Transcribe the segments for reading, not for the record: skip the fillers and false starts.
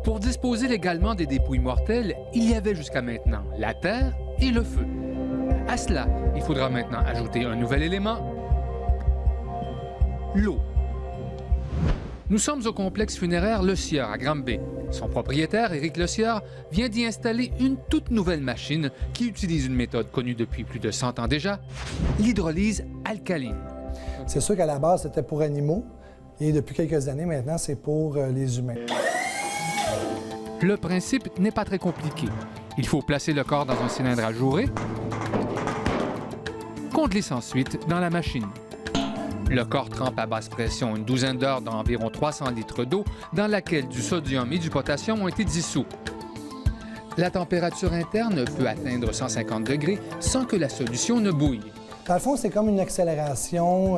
Pour disposer légalement des dépouilles mortelles, il y avait jusqu'à maintenant la terre et le feu. À cela, il faudra maintenant ajouter un nouvel élément, l'eau. Nous sommes au complexe funéraire Le Sieur à Granby. Son propriétaire, Éric Le Sieur, vient d'y installer une toute nouvelle machine qui utilise une méthode connue depuis plus de 100 ans déjà, l'hydrolyse alcaline. C'est sûr qu'à la base, c'était pour animaux et depuis quelques années maintenant, c'est pour les humains. Le principe n'est pas très compliqué. Il faut placer le corps dans un cylindre ajouré qu'on glisse ensuite dans la machine. Le corps trempe à basse pression une douzaine d'heures dans environ 300 litres d'eau dans laquelle du sodium et du potassium ont été dissous. La température interne peut atteindre 150 degrés sans que la solution ne bouille. Dans le fond, c'est comme une accélération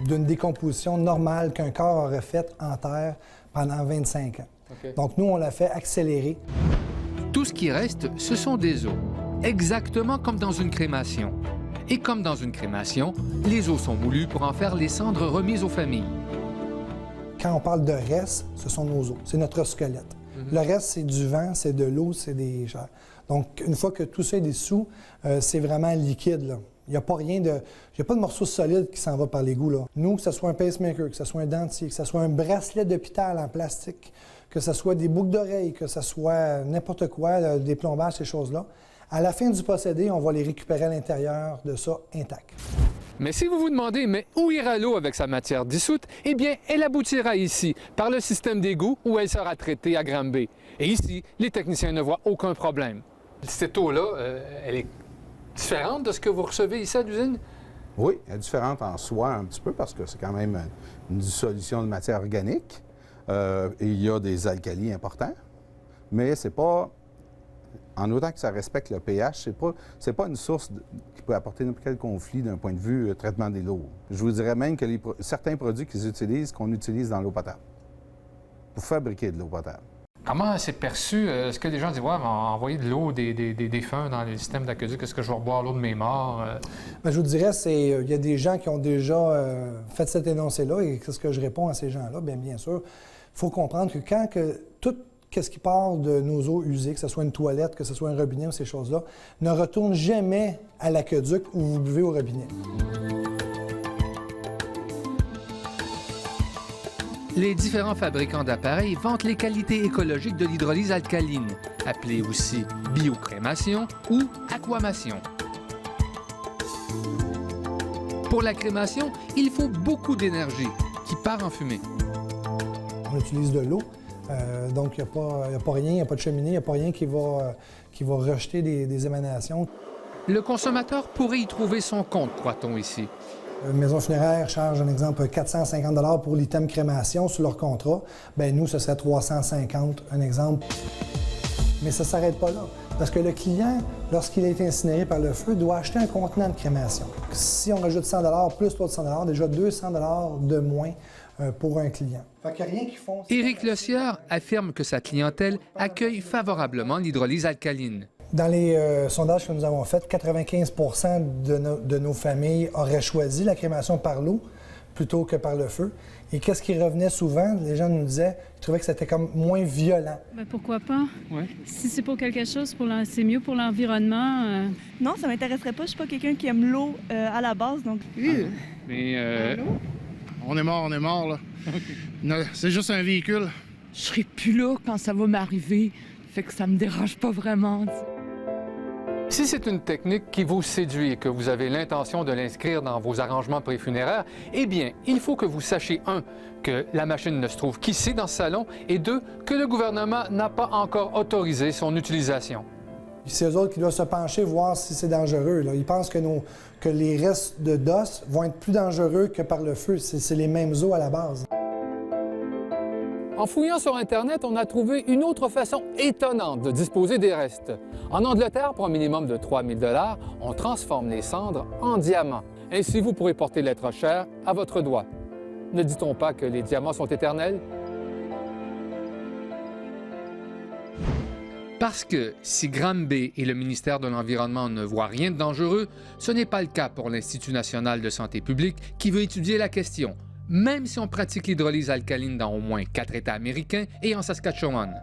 d'une décomposition normale qu'un corps aurait faite en terre pendant 25 ans. Okay. Donc nous, on l'a fait accélérer. Tout ce qui reste, ce sont des os, exactement comme dans une crémation. Et comme dans une crémation, les os sont moulus pour en faire les cendres remises aux familles. Quand on parle de reste, ce sont nos os, c'est notre squelette. Le reste, c'est du vent, c'est de l'eau, c'est des chairs. Donc, une fois que tout ça est dissous, c'est vraiment liquide, là. Il n'y a pas rien de... Il n'y a pas de morceau solide qui s'en va par l'égout, là. Nous, que ce soit un pacemaker, que ce soit un dentier, que ce soit un bracelet d'hôpital en plastique, que ce soit des boucles d'oreilles, que ce soit n'importe quoi, là, des plombages, ces choses-là, à la fin du procédé, on va les récupérer à l'intérieur de ça intact. Mais si vous vous demandez, mais où ira l'eau avec sa matière dissoute, eh bien, elle aboutira ici, par le système d'égout où elle sera traitée à Granby. Et ici, les techniciens ne voient aucun problème. Cette eau-là, elle est différente de ce que vous recevez ici à l'usine? Oui, elle est différente en soi un petit peu parce que c'est quand même une dissolution de matière organique. Et il y a des alcalis importants, mais c'est pas... En autant que ça respecte le pH, c'est pas une source qui peut apporter n'importe quel conflit d'un point de vue traitement des lots. Je vous dirais même que certains produits qu'ils utilisent, qu'on utilise dans l'eau potable, pour fabriquer de l'eau potable. Comment c'est perçu? Est-ce que les gens disent « Ouais, envoyer de l'eau des défunts dans les systèmes d'aqueduc, est-ce que je vais boire l'eau de mes morts? » Bien, je vous dirais, il y a des gens qui ont déjà fait cet énoncé-là, et qu'est-ce que je réponds à ces gens-là? Bien sûr, il faut comprendre que quand tout ce qui part de nos eaux usées, que ce soit une toilette, que ce soit un robinet ou ces choses-là, ne retourne jamais à l'aqueduc où vous buvez au robinet. Les différents fabricants d'appareils vantent les qualités écologiques de l'hydrolyse alcaline, appelée aussi biocrémation ou aquamation. Pour la crémation, il faut beaucoup d'énergie qui part en fumée. On utilise de l'eau. Donc, il n'y a pas rien, il n'y a pas de cheminée, il n'y a pas rien qui va rejeter des émanations. Le consommateur pourrait y trouver son compte, croit-on ici. Une maison funéraire charge, un exemple, 450 $ pour l'item crémation sur leur contrat. Bien, nous, ce serait 350, un exemple. Mais ça ne s'arrête pas là. Parce que le client, lorsqu'il est incinéré par le feu, doit acheter un contenant de crémation. Si on rajoute 100 $ plus l'autre 100 $, déjà 200 $ de moins pour un client. Fait qu'il y a rien qui font... Éric Le Sieur affirme que sa clientèle accueille favorablement l'hydrolyse alcaline. Dans les sondages que nous avons faits, 95 % de nos familles auraient choisi la crémation par l'eau plutôt que par le feu. Et qu'est-ce qui revenait souvent? Les gens nous disaient qu'ils trouvaient que c'était comme moins violent. Bien, pourquoi pas? Ouais. Si c'est pour quelque chose, c'est mieux pour l'environnement. Non, ça m'intéresserait pas. Je suis pas quelqu'un qui aime l'eau à la base, donc... Mais on est mort, là. Okay. C'est juste un véhicule. Je serai plus là quand ça va m'arriver, fait que ça me dérange pas vraiment. Si c'est une technique qui vous séduit et que vous avez l'intention de l'inscrire dans vos arrangements préfunéraires, eh bien, il faut que vous sachiez, 1, que la machine ne se trouve qu'ici dans ce salon, et 2, que le gouvernement n'a pas encore autorisé son utilisation. C'est eux autres qui doivent se pencher, voir si c'est dangereux, là. Ils pensent que les restes d'os vont être plus dangereux que par le feu. C'est les mêmes os à la base. En fouillant sur Internet, on a trouvé une autre façon étonnante de disposer des restes. En Angleterre, pour un minimum de 3 000 $, on transforme les cendres en diamants. Ainsi, vous pourrez porter l'être cher à votre doigt. Ne dit-on pas que les diamants sont éternels? Parce que si Granby et le ministère de l'Environnement ne voient rien de dangereux, ce n'est pas le cas pour l'Institut national de santé publique qui veut étudier la question. même si on pratique l'hydrolyse alcaline dans au moins 4 États américains et en Saskatchewan.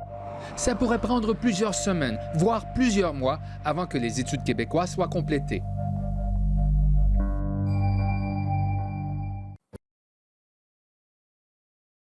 Ça pourrait prendre plusieurs semaines, voire plusieurs mois, avant que les études québécoises soient complétées.